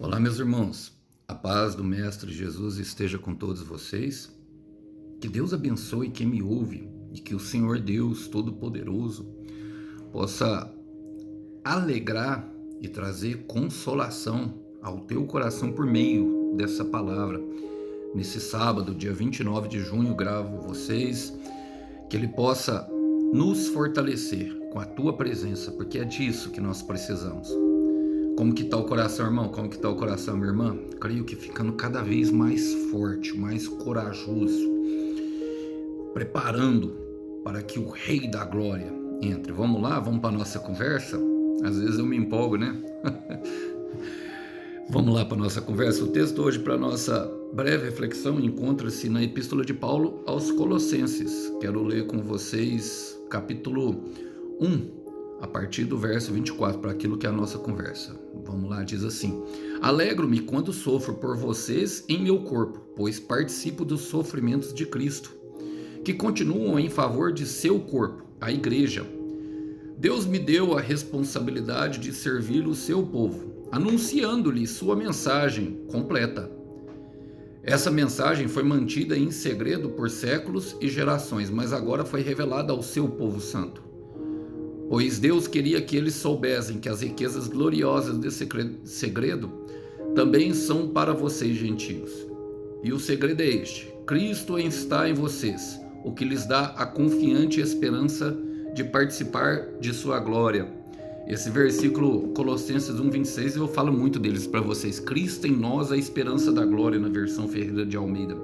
Olá, meus irmãos. A paz do Mestre Jesus esteja com todos vocês. Que Deus abençoe quem me ouve e que o Senhor Deus Todo-Poderoso possa alegrar e trazer consolação ao teu coração por meio dessa palavra. Nesse sábado, dia 29 de junho, gravo vocês, que Ele possa nos fortalecer com a tua presença, porque é disso que nós precisamos. Como que está o coração, irmão? Como que está o coração, minha irmã? Creio que ficando cada vez mais forte, mais corajoso, preparando para que o Rei da Glória entre. Vamos lá? Vamos para a nossa conversa? Às vezes eu me empolgo, né? Vamos lá para a nossa conversa. O texto hoje para a nossa breve reflexão encontra-se na Epístola de Paulo aos Colossenses. Quero ler com vocês capítulo 1, a partir do verso 24, para aquilo que é a nossa conversa. Vamos lá, diz assim: Alegro-me quando sofro por vocês em meu corpo, pois participo dos sofrimentos de Cristo, que continuam em favor de seu corpo, a igreja. Deus me deu a responsabilidade de servir o seu povo, anunciando-lhe sua mensagem completa. Essa mensagem foi mantida em segredo por séculos e gerações, mas agora foi revelada ao seu povo santo. Pois Deus queria que eles soubessem que as riquezas gloriosas desse segredo também são para vocês, gentios. E o segredo é este: Cristo está em vocês, o que lhes dá a confiante esperança de participar de sua glória. Esse versículo, Colossenses 1:26, eu falo muito deles para vocês. Cristo em nós, a esperança da glória, na versão Ferreira de Almeida.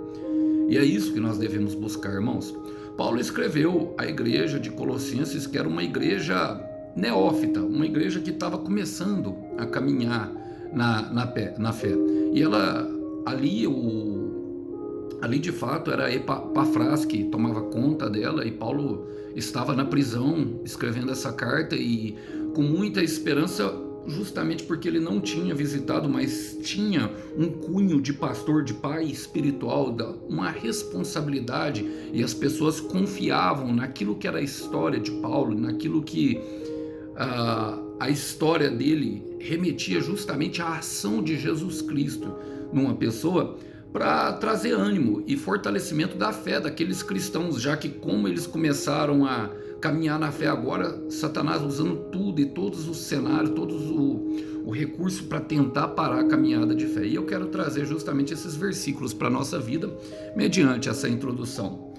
E é isso que nós devemos buscar, irmãos. Paulo escreveu à igreja de Colossenses, que era uma igreja neófita, uma igreja que estava começando a caminhar na fé. E ela, ali de fato era Epafras que tomava conta dela, e Paulo estava na prisão escrevendo essa carta e com muita esperança, justamente porque ele não tinha visitado, mas tinha um cunho de pastor, de pai espiritual, uma responsabilidade, e as pessoas confiavam naquilo que era a história de Paulo, naquilo que a história dele remetia justamente à ação de Jesus Cristo numa pessoa, para trazer ânimo e fortalecimento da fé daqueles cristãos, já que como eles começaram a caminhar na fé agora, Satanás usando tudo e todos os cenários, todos o recurso para tentar parar a caminhada de fé. E eu quero trazer justamente esses versículos para a nossa vida, mediante essa introdução,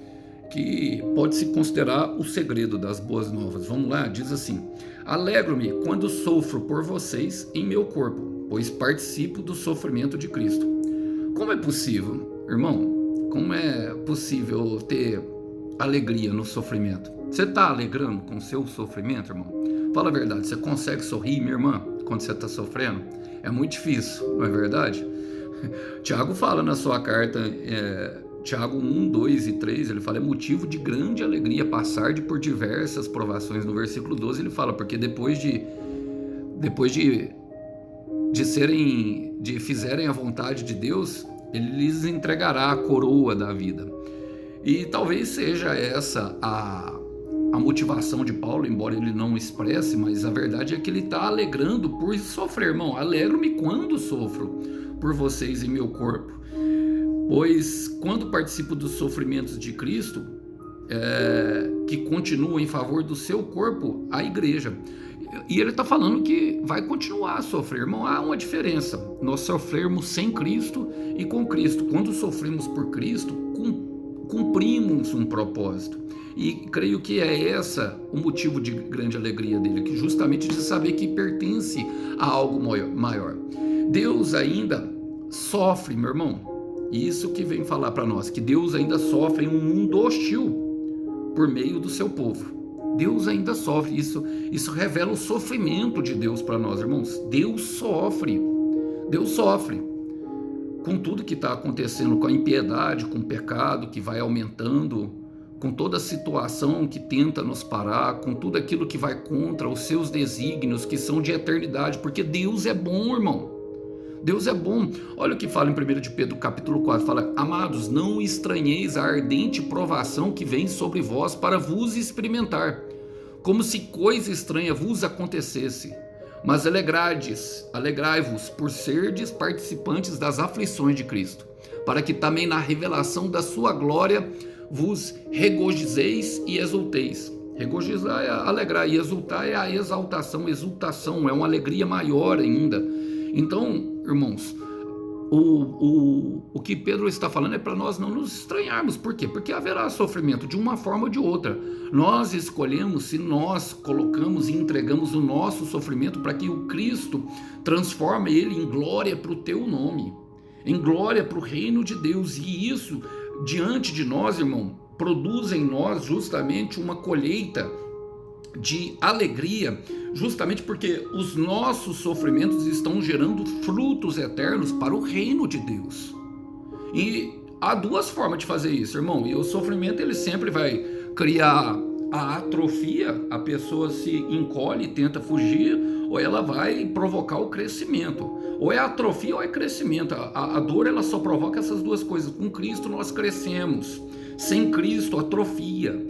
que pode se considerar o segredo das boas novas. Vamos lá, diz assim: Alegro-me quando sofro por vocês em meu corpo, pois participo do sofrimento de Cristo. Como é possível, irmão? Como é possível ter alegria no sofrimento? Você está alegrando com o seu sofrimento, irmão? Fala a verdade, você consegue sorrir, minha irmã, quando você está sofrendo? É muito difícil, não é verdade? Tiago fala na sua carta, Tiago 1, 2 e 3, ele fala: é motivo de grande alegria passar por diversas provações. No versículo 12 ele fala: porque depois de fizerem a vontade de Deus, ele lhes entregará a coroa da vida. E talvez seja essa a motivação de Paulo, embora ele não expresse, mas a verdade é que ele está alegrando por sofrer, irmão. Alegro-me quando sofro por vocês em meu corpo, pois quando participo dos sofrimentos de Cristo, que continua em favor do seu corpo, a igreja. E ele está falando que vai continuar a sofrer, irmão. Há uma diferença: nós sofrermos sem Cristo e com Cristo. Quando sofremos por Cristo, cumprimos um propósito. E creio que é essa o motivo de grande alegria dele, que justamente de saber que pertence a algo maior. Deus ainda sofre, meu irmão. Isso que vem falar para nós, que Deus ainda sofre em um mundo hostil por meio do seu povo. Deus ainda sofre. Isso revela o sofrimento de Deus para nós, irmãos. Deus sofre com tudo que está acontecendo, com a impiedade, com o pecado que vai aumentando, com toda a situação que tenta nos parar, com tudo aquilo que vai contra os seus desígnios, que são de eternidade, porque Deus é bom, irmão. Deus é bom. Olha o que fala em 1 de Pedro capítulo 4, fala: Amados, não estranheis a ardente provação que vem sobre vós para vos experimentar, como se coisa estranha vos acontecesse, Mas alegrai-vos por serdes participantes das aflições de Cristo, para que também na revelação da sua glória vos regozijeis e exulteis. Regozijar é alegrar, e exultar é a exultação, é uma alegria maior ainda. Então, irmãos, o que Pedro está falando é para nós não nos estranharmos. Por quê? Porque haverá sofrimento de uma forma ou de outra. Nós escolhemos se nós colocamos e entregamos o nosso sofrimento para que o Cristo transforme ele em glória para o teu nome, em glória para o reino de Deus. E isso, diante de nós, irmão, produz em nós justamente uma colheita de alegria, justamente porque os nossos sofrimentos estão gerando frutos eternos para o reino de Deus. E há duas formas de fazer isso, irmão. E o sofrimento, ele sempre vai criar a atrofia, a pessoa se encolhe, tenta fugir, ou ela vai provocar o crescimento. Ou é atrofia ou é crescimento. A dor, ela só provoca essas duas coisas. Com Cristo nós crescemos, sem Cristo atrofia,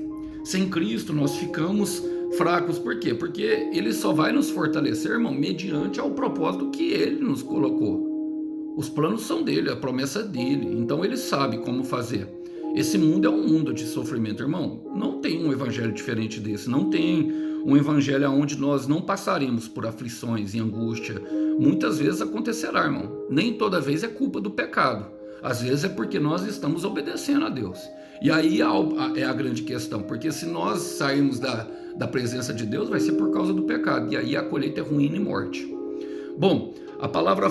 sem Cristo nós ficamos fracos. Por quê? Porque ele só vai nos fortalecer, irmão, mediante ao propósito que ele nos colocou. Os planos são dele, a promessa é dele, então ele sabe como fazer. Esse mundo é um mundo de sofrimento, irmão. Não tem um evangelho diferente desse, não tem um evangelho onde nós não passaremos por aflições e angústia. Muitas vezes acontecerá, irmão. Nem toda vez é culpa do pecado. Às vezes é porque nós estamos obedecendo a Deus. E aí é a grande questão, porque se nós sairmos da presença de Deus, vai ser por causa do pecado. E aí a colheita é ruína e morte. Bom, a palavra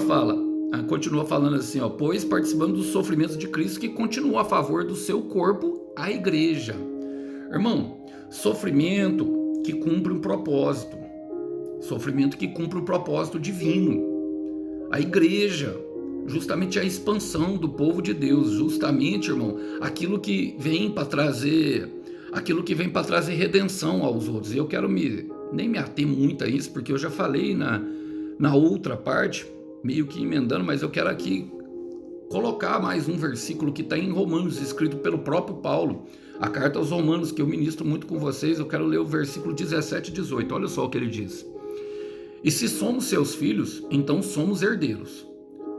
continua falando assim, pois participando dos sofrimentos de Cristo, que continua a favor do seu corpo, a igreja. Irmão, sofrimento que cumpre um propósito. Sofrimento que cumpre um propósito divino. A igreja, justamente a expansão do povo de Deus, justamente, irmão, aquilo que vem para trazer redenção aos outros. E eu quero nem me ater muito a isso, porque eu já falei na outra parte, meio que emendando, mas eu quero aqui colocar mais um versículo que está em Romanos, escrito pelo próprio Paulo, a carta aos Romanos, que eu ministro muito com vocês. Eu quero ler o versículo 17 e 18, olha só o que ele diz: e se somos seus filhos, então somos herdeiros.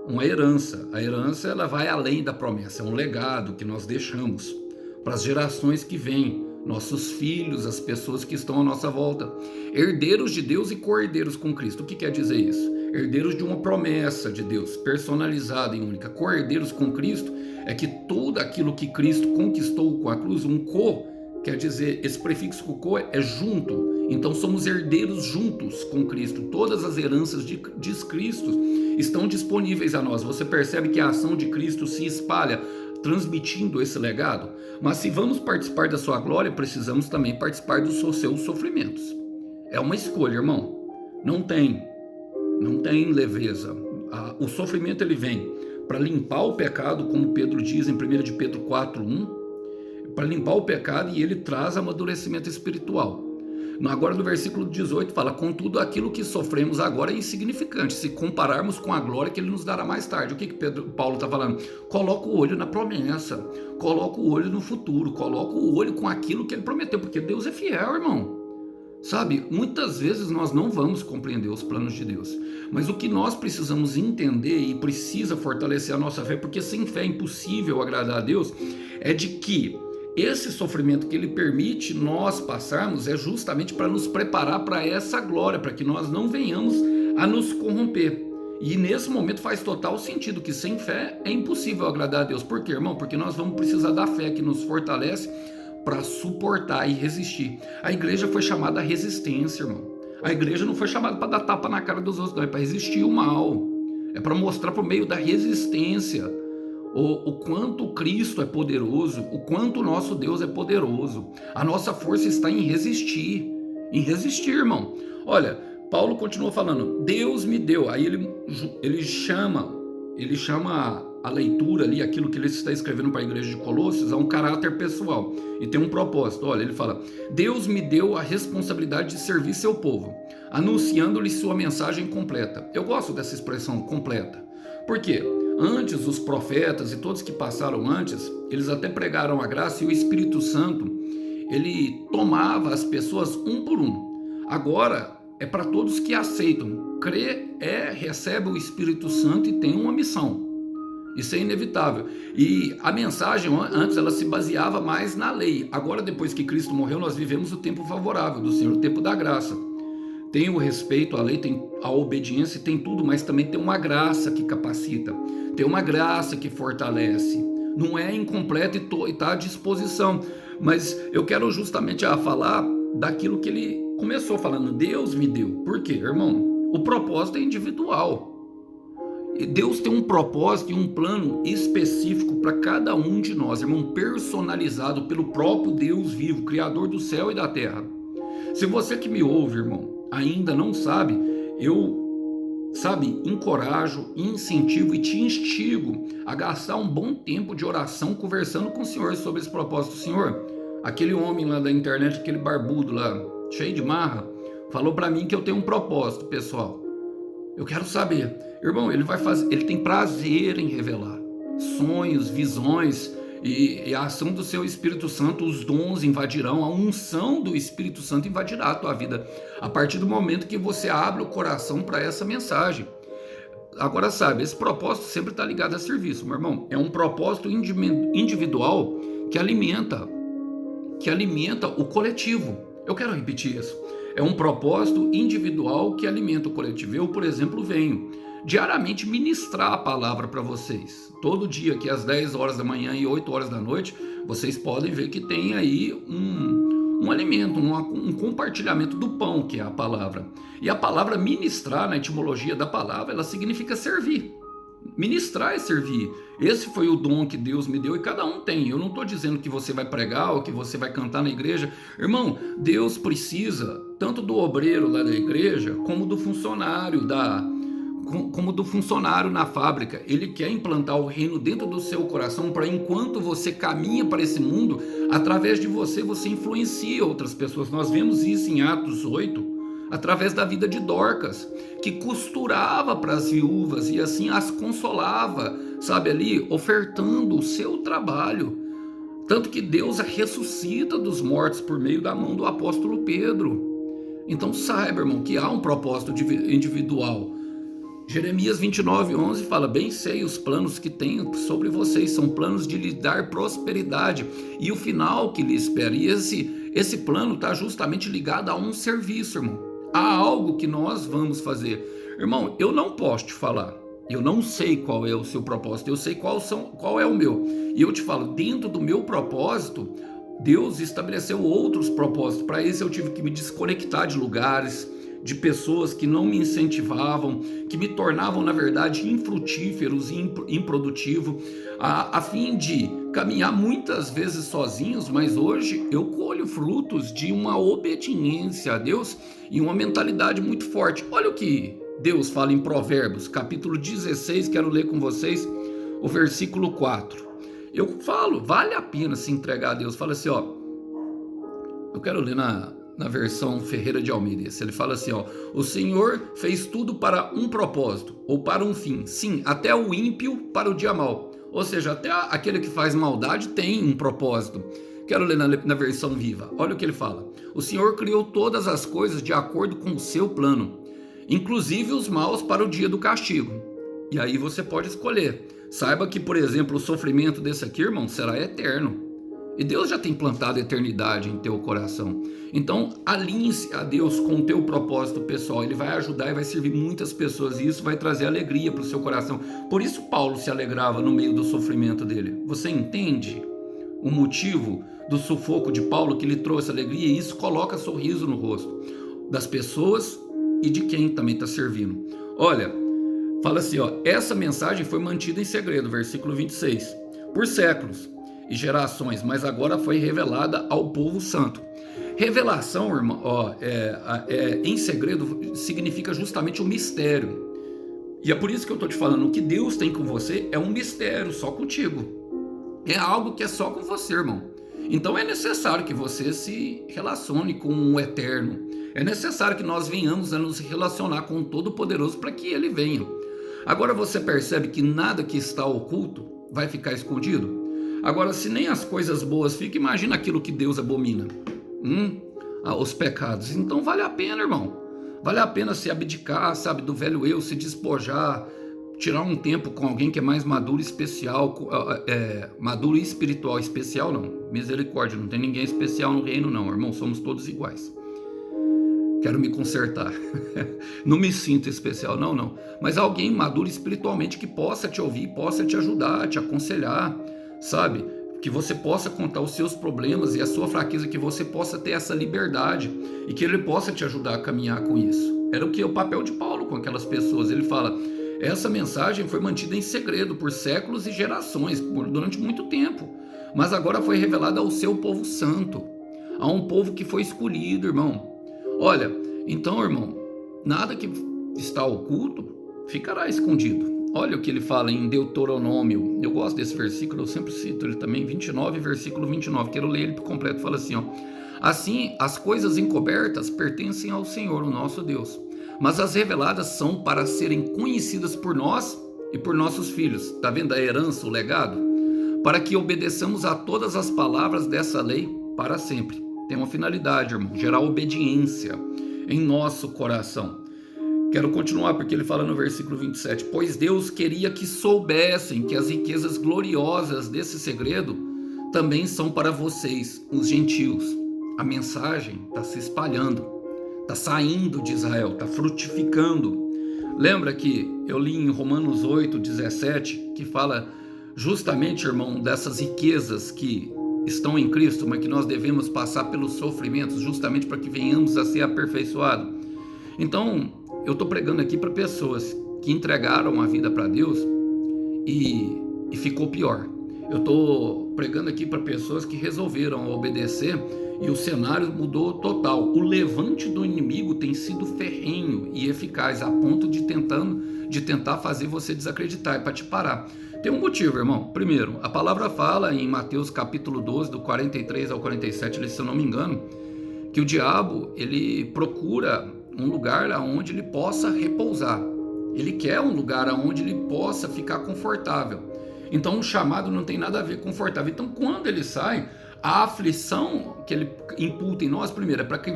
Uma herança, a herança ela vai além da promessa, é um legado que nós deixamos para as gerações que vêm, nossos filhos, as pessoas que estão à nossa volta, herdeiros de Deus e co-herdeiros com Cristo. O que quer dizer isso? Herdeiros de uma promessa de Deus, personalizada e única. Co-herdeiros com Cristo é que tudo aquilo que Cristo conquistou com a cruz, um co, quer dizer, esse prefixo co é junto. Então somos herdeiros juntos com Cristo. Todas as heranças de Cristo estão disponíveis a nós. Você percebe que a ação de Cristo se espalha, transmitindo esse legado. Mas se vamos participar da sua glória, precisamos também participar dos seus sofrimentos. É uma escolha, irmão. Não tem leveza. O sofrimento ele vem para limpar o pecado, como Pedro diz em 1 de Pedro 4:1, para limpar o pecado, e ele traz amadurecimento espiritual. Agora no versículo 18 fala: contudo, aquilo que sofremos agora é insignificante se compararmos com a glória que ele nos dará mais tarde. O que Paulo está falando? Coloca o olho na promessa, coloca o olho no futuro, coloca o olho com aquilo que ele prometeu, porque Deus é fiel, irmão. Sabe, muitas vezes nós não vamos compreender os planos de Deus, mas o que nós precisamos entender e precisa fortalecer a nossa fé, porque sem fé é impossível agradar a Deus, é de que esse sofrimento que ele permite nós passarmos é justamente para nos preparar para essa glória, para que nós não venhamos a nos corromper. E nesse momento faz total sentido que sem fé é impossível agradar a Deus. Por quê, irmão? Porque nós vamos precisar da fé que nos fortalece para suportar e resistir. A igreja foi chamada à resistência, irmão. A igreja não foi chamada para dar tapa na cara dos outros, não. É para resistir o mal. É para mostrar por meio da resistência o quanto Cristo é poderoso, o quanto o nosso Deus é poderoso. A nossa força está em resistir, irmão. Olha, Paulo continua falando: Deus me deu. Aí ele chama a leitura ali, aquilo que ele está escrevendo para a igreja de Colossos, a um caráter pessoal e tem um propósito. Olha, ele fala: Deus me deu a responsabilidade de servir seu povo, anunciando-lhe sua mensagem completa. Eu gosto dessa expressão completa. Por quê? Antes, os profetas e todos que passaram antes, eles até pregaram a graça, e o Espírito Santo, ele tomava as pessoas um por um. Agora, é para todos que aceitam. Crê recebe o Espírito Santo e tem uma missão. Isso é inevitável. E a mensagem antes ela se baseava mais na lei. Agora, depois que Cristo morreu, nós vivemos o tempo favorável do Senhor, o tempo da graça. Tem o respeito à lei, tem a obediência, tem tudo, mas também tem uma graça que capacita, tem uma graça que fortalece. Não é incompleto e está à disposição. Mas eu quero justamente falar daquilo que ele começou falando. Deus me deu. Por quê, irmão? O propósito é individual. Deus tem um propósito e um plano específico para cada um de nós, irmão, personalizado pelo próprio Deus vivo, Criador do céu e da terra. Se você que me ouve, irmão, ainda não sabe, eu, encorajo, incentivo e te instigo a gastar um bom tempo de oração conversando com o Senhor sobre esse propósito. Senhor, aquele homem lá da internet, aquele barbudo lá, cheio de marra, falou para mim que eu tenho um propósito, pessoal. Eu quero saber, irmão, ele tem prazer em revelar sonhos, visões e a ação do seu Espírito Santo, os dons invadirão, a unção do Espírito Santo invadirá a tua vida a partir do momento que você abre o coração para essa mensagem. Agora esse propósito sempre está ligado a serviço, meu irmão. É um propósito individual que alimenta o coletivo. Eu quero repetir isso. É um propósito individual que alimenta o coletivo. Eu, por exemplo, venho diariamente ministrar a palavra para vocês. Todo dia, aqui às 10 horas da manhã e 8 horas da noite, vocês podem ver que tem aí um alimento, um compartilhamento do pão, que é a palavra. E a palavra ministrar, na etimologia da palavra, ela significa servir. Ministrar é servir. Esse foi o dom que Deus me deu e cada um tem. Eu não estou dizendo que você vai pregar ou que você vai cantar na igreja. Irmão, Deus precisa tanto do obreiro lá da igreja como do funcionário na fábrica. Ele quer implantar o reino dentro do seu coração para enquanto você caminha para esse mundo, através de você influencia outras pessoas. Nós vemos isso em Atos 8, através da vida de Dorcas, que costurava para as viúvas e assim as consolava, ofertando o seu trabalho. Tanto que Deus a ressuscita dos mortos por meio da mão do apóstolo Pedro. Então saiba, irmão, que há um propósito individual. Jeremias 29:11 fala: bem sei os planos que tenho sobre vocês, são planos de lhes dar prosperidade e o final que lhes espera. E esse plano está justamente ligado a um serviço, irmão. Há algo que nós vamos fazer. Irmão, eu não posso te falar, eu não sei qual é o seu propósito, eu sei qual é o meu. E eu te falo, dentro do meu propósito, Deus estabeleceu outros propósitos. Para isso eu tive que me desconectar de lugares, de pessoas que não me incentivavam, que me tornavam, na verdade, infrutíferos e improdutivo, a fim de caminhar muitas vezes sozinhos, mas hoje eu colho frutos de uma obediência a Deus e uma mentalidade muito forte. Olha o que Deus fala em Provérbios, capítulo 16, quero ler com vocês o versículo 4. Eu falo, vale a pena se entregar a Deus. Fala assim, eu quero ler na versão Ferreira de Almeida. Ele fala assim, o Senhor fez tudo para um propósito, ou para um fim. Sim, até o ímpio para o dia mau. Ou seja, até aquele que faz maldade tem um propósito. Quero ler na versão Viva. Olha o que ele fala. O Senhor criou todas as coisas de acordo com o seu plano, inclusive os maus para o dia do castigo. E aí você pode escolher. Saiba que, por exemplo, o sofrimento desse aqui, irmão, será eterno. E Deus já tem plantado a eternidade em teu coração. Então, alinhe-se a Deus com o teu propósito pessoal. Ele vai ajudar e vai servir muitas pessoas. E isso vai trazer alegria para o seu coração. Por isso Paulo se alegrava no meio do sofrimento dele. Você entende o motivo do sufoco de Paulo, que lhe trouxe alegria? E isso coloca sorriso no rosto das pessoas e de quem também está servindo. Olha, fala assim, essa mensagem foi mantida em segredo, versículo 26, por séculos e gerações, mas agora foi revelada ao povo santo. Revelação, irmão, em segredo significa justamente o mistério. E é por isso que eu estou te falando, o que Deus tem com você é um mistério só contigo. É algo que é só com você, irmão. Então é necessário que você se relacione com o Eterno. É necessário que nós venhamos a nos relacionar com o Todo-Poderoso para que Ele venha. Agora você percebe que nada que está oculto vai ficar escondido? Agora, se nem as coisas boas ficam, imagina aquilo que Deus abomina. Os pecados. Então vale a pena, irmão. Vale a pena se abdicar, sabe, do velho eu, se despojar, tirar um tempo com alguém que é mais maduro e especial, maduro e espiritual. Especial não, misericórdia, não tem ninguém especial no reino não, irmão, somos todos iguais. Quero me consertar. Não me sinto especial, não. Mas alguém maduro espiritualmente que possa te ouvir, possa te ajudar, te aconselhar, sabe? Que você possa contar os seus problemas e a sua fraqueza, que você possa ter essa liberdade e que ele possa te ajudar a caminhar com isso. Era o papel de Paulo com aquelas pessoas. Ele fala, essa mensagem foi mantida em segredo por séculos e gerações, durante muito tempo, mas agora foi revelada ao seu povo santo, a um povo que foi escolhido, irmão. Olha, então, irmão, nada que está oculto ficará escondido. Olha o que ele fala em Deuteronômio. Eu gosto desse versículo, eu sempre cito ele também, 29, versículo 29. Quero ler ele por completo. Fala assim, ó. Assim, as coisas encobertas pertencem ao Senhor, o nosso Deus, mas as reveladas são para serem conhecidas por nós e por nossos filhos. Tá vendo a herança, o legado? Para que obedeçamos a todas as palavras dessa lei para sempre. Tem uma finalidade, irmão, gerar obediência em nosso coração. Quero continuar porque ele fala no versículo 27, pois Deus queria que soubessem que as riquezas gloriosas desse segredo também são para vocês, os gentios. A mensagem está se espalhando, está saindo de Israel, está frutificando. Lembra que eu li em Romanos 8, 17, que fala justamente, irmão, dessas riquezas que estão em Cristo, mas que nós devemos passar pelos sofrimentos justamente para que venhamos a ser aperfeiçoados. Então, eu estou pregando aqui para pessoas que entregaram a vida para Deus e ficou pior. Eu estou pregando aqui para pessoas que resolveram obedecer e o cenário mudou total. O levante do inimigo tem sido ferrenho e eficaz a ponto de tentar fazer você desacreditar, para te parar. Tem um motivo, irmão. Primeiro, a palavra fala em Mateus capítulo 12, do 43 ao 47, se eu não me engano, que o diabo, ele procura um lugar onde ele possa repousar. Ele quer um lugar onde ele possa ficar confortável. Então, o chamado não tem nada a ver com confortável. Então, quando ele sai, a aflição que ele imputa em nós, primeiro, é para que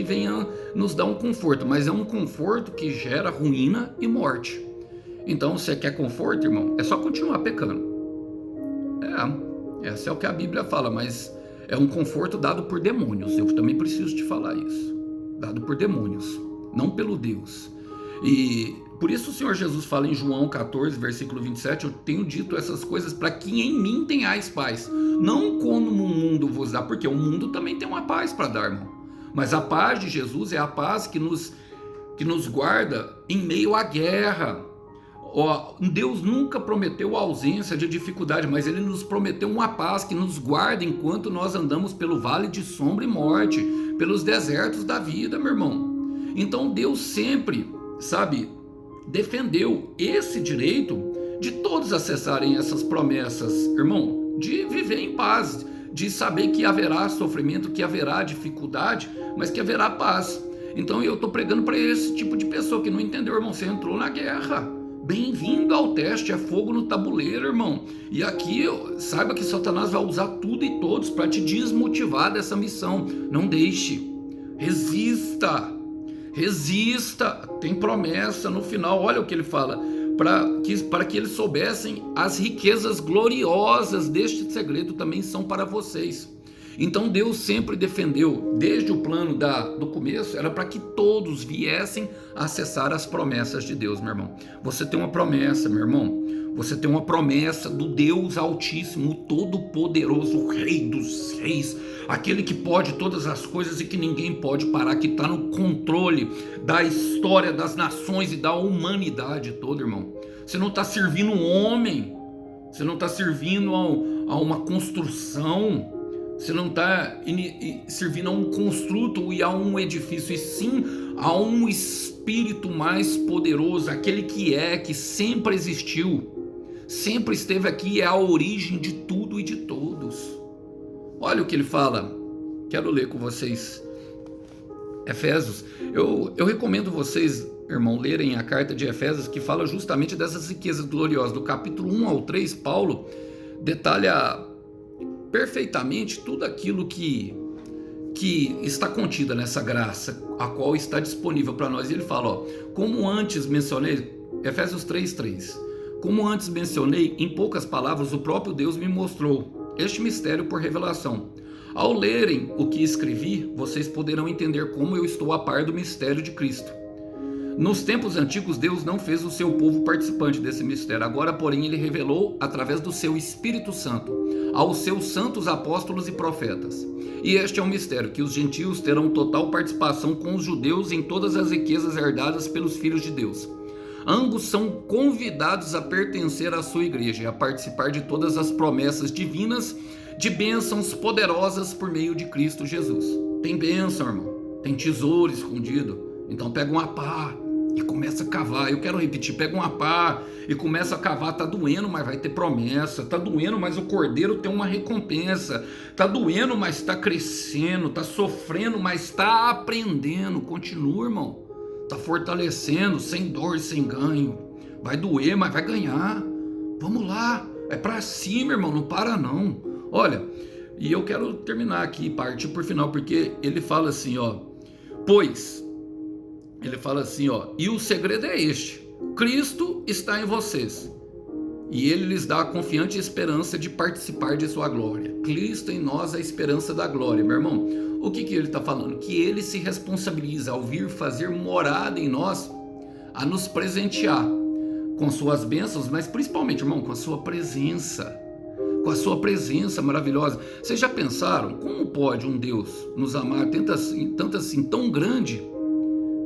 venha nos dar um conforto, mas é um conforto que gera ruína e morte. Então, você quer conforto, irmão? É só continuar pecando. Essa é o que a Bíblia fala, mas é um conforto dado por demônios. Eu também preciso te falar isso. Dado por demônios, não pelo Deus. E por isso o Senhor Jesus fala em João 14, versículo 27, eu tenho dito essas coisas para que em mim tenhais paz. Não como o mundo vos dá, porque o mundo também tem uma paz para dar, irmão. Mas a paz de Jesus é a paz que nos guarda em meio à guerra. Deus nunca prometeu a ausência de dificuldade, mas Ele nos prometeu uma paz que nos guarda enquanto nós andamos pelo vale de sombra e morte, pelos desertos da vida, meu irmão. Então Deus sempre, defendeu esse direito de todos acessarem essas promessas, irmão, de viver em paz, de saber que haverá sofrimento, que haverá dificuldade, mas que haverá paz. Então eu estou pregando para esse tipo de pessoa que não entendeu, irmão, você entrou na guerra. Bem-vindo ao teste, é fogo no tabuleiro, irmão. E aqui, saiba que Satanás vai usar tudo e todos para te desmotivar dessa missão. Não deixe. Resista. Tem promessa no final. Olha o que ele fala. Para que eles soubessem, as riquezas gloriosas deste segredo também são para vocês. Então Deus sempre defendeu, desde o plano do começo, era para que todos viessem a acessar as promessas de Deus, meu irmão. Você tem uma promessa, meu irmão. Você tem uma promessa do Deus Altíssimo, o Todo-Poderoso, o Rei dos Reis, aquele que pode todas as coisas e que ninguém pode parar, que está no controle da história das nações e da humanidade toda, irmão. Você não está servindo um homem, você não está servindo a uma construção, você não está servindo a um construto e a um edifício, e sim a um espírito mais poderoso, aquele que sempre existiu, sempre esteve aqui, é a origem de tudo e de todos. Olha o que ele fala, quero ler com vocês, Efésios. Eu recomendo vocês, irmão, lerem a carta de Efésios, que fala justamente dessas riquezas gloriosas. Do capítulo 1 ao 3, Paulo detalha perfeitamente tudo aquilo que que está contida nessa graça, a qual está disponível para nós. E ele fala, ó, como antes mencionei, Efésios 3:3, como antes mencionei, em poucas palavras, o próprio Deus me mostrou este mistério por revelação. Ao lerem o que escrevi, vocês poderão entender como eu estou a par do mistério de Cristo. Nos tempos antigos, Deus não fez o seu povo participante desse mistério. Agora, porém, ele revelou através do seu Espírito Santo aos seus santos apóstolos e profetas. E este é um mistério, que os gentios terão total participação com os judeus em todas as riquezas herdadas pelos filhos de Deus. Ambos são convidados a pertencer à sua igreja e a participar de todas as promessas divinas de bênçãos poderosas por meio de Cristo Jesus. Tem bênção, irmão. Tem tesouro escondido. Então pega uma pá e começa a cavar. Eu quero repetir, pega uma pá e começa a cavar. Tá doendo, mas vai ter promessa. Tá doendo, mas o cordeiro tem uma recompensa. Tá doendo, mas está crescendo. Tá sofrendo, mas está aprendendo. Continua, irmão. Tá fortalecendo, sem dor, sem ganho. Vai doer, mas vai ganhar. Vamos lá, é pra cima, irmão, não para não. Olha, e eu quero terminar aqui, partir por final, porque ele fala assim, ó, e o segredo é este: Cristo está em vocês, e ele lhes dá a confiante esperança de participar de sua glória. Cristo em nós, a esperança da glória, meu irmão. O que ele está falando? Que ele se responsabiliza ao vir fazer morada em nós, a nos presentear com suas bênçãos, mas principalmente, irmão, com a sua presença maravilhosa. Vocês já pensaram como pode um Deus nos amar tanto assim, tão grande,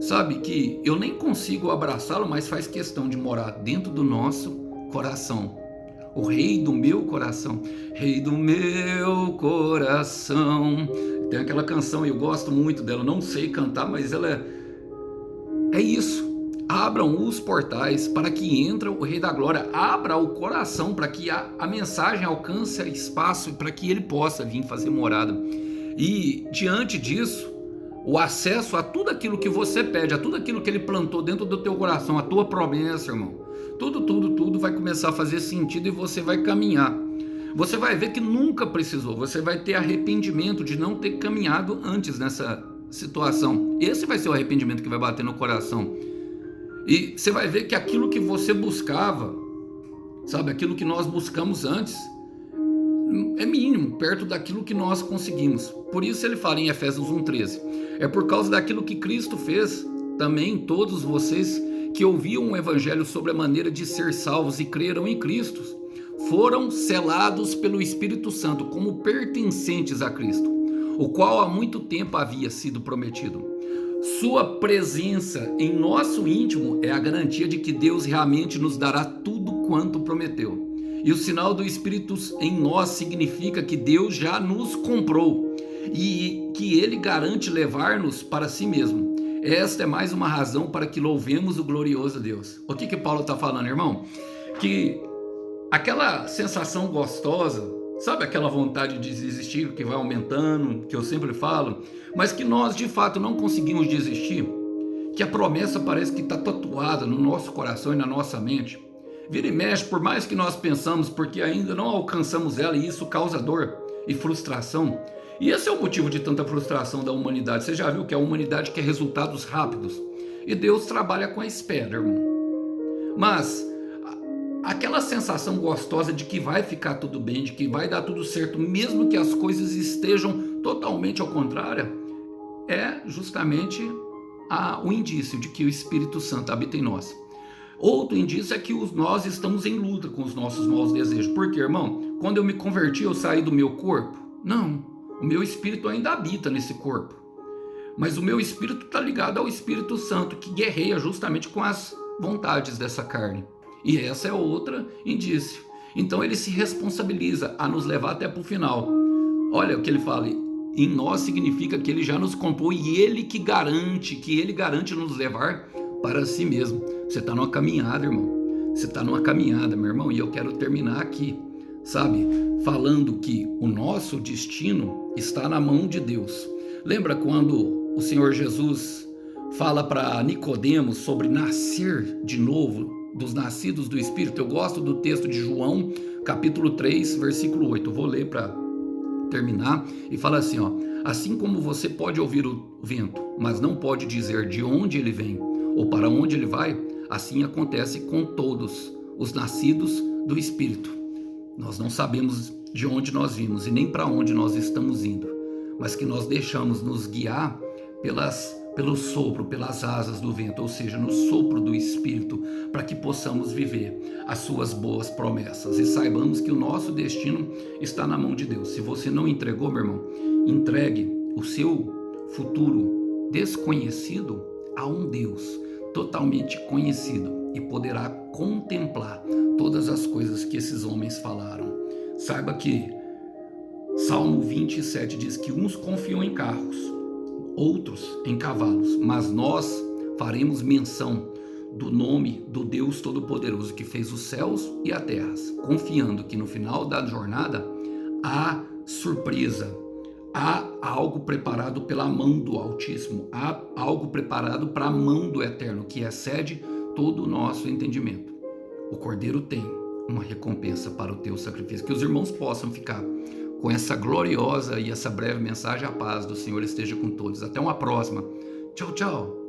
sabe, que eu nem consigo abraçá-lo, mas faz questão de morar dentro do nosso coração. O rei do meu coração, rei do meu coração. Tem aquela canção, eu gosto muito dela, não sei cantar, mas ela é isso. Abram os portais para que entre o Rei da Glória. Abra o coração para que a mensagem alcance espaço e para que ele possa vir fazer morada. E diante disso, o acesso a tudo aquilo que você pede, a tudo aquilo que ele plantou dentro do teu coração, a tua promessa, irmão, tudo vai começar a fazer sentido e você vai caminhar. Você vai ver que nunca precisou, você vai ter arrependimento de não ter caminhado antes nessa situação. Esse vai ser o arrependimento que vai bater no coração. E você vai ver que aquilo que você buscava, sabe, aquilo que nós buscamos antes, é mínimo, perto daquilo que nós conseguimos. Por isso ele fala em Efésios 1:13, é por causa daquilo que Cristo fez, também todos vocês que ouviam o evangelho sobre a maneira de ser salvos e creram em Cristo, foram selados pelo Espírito Santo como pertencentes a Cristo, o qual há muito tempo havia sido prometido. Sua presença em nosso íntimo é a garantia de que Deus realmente nos dará tudo quanto prometeu. E o sinal do Espírito em nós significa que Deus já nos comprou e que Ele garante levar-nos para si mesmo. Esta é mais uma razão para que louvemos o glorioso Deus. O que Paulo está falando, irmão? Que aquela sensação gostosa, sabe, aquela vontade de desistir que vai aumentando, que eu sempre falo, mas que nós de fato não conseguimos desistir, que a promessa parece que está tatuada no nosso coração e na nossa mente. Vira e mexe, por mais que nós pensamos, porque ainda não alcançamos ela, e isso causa dor e frustração. E esse é o motivo de tanta frustração da humanidade. Você já viu que a humanidade quer resultados rápidos, e Deus trabalha com a espera, irmão. Mas aquela sensação gostosa de que vai ficar tudo bem, de que vai dar tudo certo, mesmo que as coisas estejam totalmente ao contrário, é justamente o indício de que o Espírito Santo habita em nós. Outro indício é que nós estamos em luta com os nossos maus desejos. Porque, irmão, quando eu me converti, eu saí do meu corpo? Não, o meu espírito ainda habita nesse corpo. Mas o meu espírito está ligado ao Espírito Santo, que guerreia justamente com as vontades dessa carne. E essa é outra indício. Então ele se responsabiliza a nos levar até para o final. Olha o que ele fala, em nós significa que ele já nos comprou e ele garante nos levar para si mesmo. Você está numa caminhada, irmão. Você está numa caminhada, meu irmão. E eu quero terminar aqui, sabe, falando que o nosso destino está na mão de Deus. Lembra quando o Senhor Jesus fala para Nicodemos sobre nascer de novo, dos nascidos do Espírito? Eu gosto do texto de João, capítulo 3, versículo 8. Vou ler para terminar, e fala assim, ó: assim como você pode ouvir o vento, mas não pode dizer de onde ele vem ou para onde ele vai, assim acontece com todos os nascidos do Espírito. Nós não sabemos de onde nós vimos e nem para onde nós estamos indo, mas que nós deixamos nos guiar pelo sopro, pelas asas do vento, ou seja, no sopro do Espírito, para que possamos viver as suas boas promessas e saibamos que o nosso destino está na mão de Deus. Se você não entregou, meu irmão, entregue o seu futuro desconhecido a um Deus totalmente conhecido e poderá contemplar todas as coisas que esses homens falaram. Saiba que Salmo 27 diz que uns confiam em carros, outros em cavalos, mas nós faremos menção do nome do Deus Todo-Poderoso que fez os céus e a terra, confiando que no final da jornada há surpresa, há algo preparado pela mão do Altíssimo, há algo preparado para a mão do Eterno, que excede todo o nosso entendimento. O Cordeiro tem uma recompensa para o teu sacrifício. Que os irmãos possam ficar com essa gloriosa e essa breve mensagem. A paz do Senhor esteja com todos. Até uma próxima. Tchau, tchau.